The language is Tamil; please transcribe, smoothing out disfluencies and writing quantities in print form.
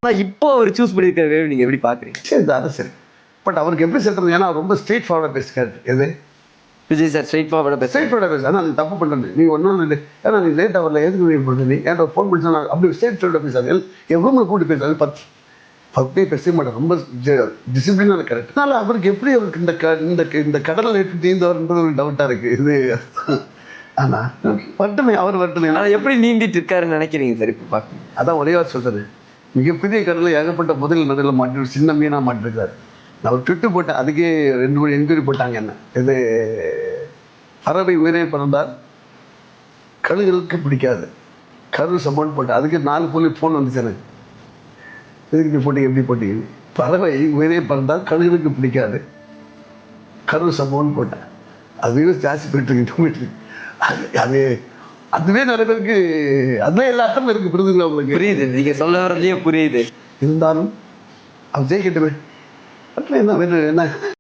ஆனா இப்போ அவர் சூஸ் பண்ணியிருக்கிற வேவ் நீங்க எப்படி பாக்குறீங்க? சரி அது சரி. பட் அவருக்கு எப்படி செலுத்துறது? ஏன்னா ரொம்ப ஸ்ட்ரெயிட் ஃபார்வர்டாக பேசுகிறாரு. எது விஜய் சார் ஸ்ட்ரெயிட் ஃபார்வர்டாக ஸ்ட்ரெயிட் ஃபார்வர்டாக பேசு. ஆனால் நீ தப்பு பண்ணுறது நீ ஒன்றும் இல்லை. ஏன்னா நீ லேட்டாக வரல, எதுக்கு நீ பண்ணுறது? நீ ஏன்டா ஃபோன் பண்ணி நான் அப்படி ஸ்ட்ரெயிட் ஃபார்வர்டாக பேசாது. என் ரூமில் கூப்பிட்டு பேசாது. பத்தே பேச மாட்டேன். ரொம்ப டிசிப்ளினான கரெக்ட். அதனால் அவருக்கு எப்படி அவருக்கு இந்த கடலை எடுத்து தீர்ந்தவர்ன்றது ஒரு டவுட்டாக இருக்குது. இது ஆனால் வரட்டுமே, அவர் வரட்டுமே. ஆனால் எப்படி நீந்திட்டு இருக்காருன்னு நினைக்கிறீங்க சார் இப்போ பார்க்க? அதான் ஒரே வாரம் சொல்கிறது. மிகப்பெரிய கடலில் ஏகப்பட்ட முதல் நடுவில் மாட்டி ஒரு சின்ன மீனாக மாட்டிருக்காரு. நான் ஒரு ட்விட்டு போட்டேன். அதுக்கே 2 என்கொயரி போட்டாங்க. என்ன இது பறவை உயிரை பிறந்தால் கழுகுகளுக்கு பிடிக்காது, கரு சம்பவம் போட்டேன். அதுக்கு 4 புள்ளி ஃபோன் வந்துச்சு எனக்கு. எதுக்கு போட்டீங்க, எப்படி போட்டீங்க? பறவை உயிரை பிறந்தால் கழுகுகளுக்கு பிடிக்காது, கரு சம்பவம் போட்டேன். அதுவே ஜாஸ்தி போயிட்டு அது அதுவே நிறைய பேருக்கு அதுவே எல்லா அர்த்தமும் இருக்குது. புரியுதுங்களா உங்களுக்கு? புரியுது, நீங்கள் சொல்ல வரதையே புரியுது. இருந்தாலும் அவர் ஜெயிக்கட்டுமே. என்ன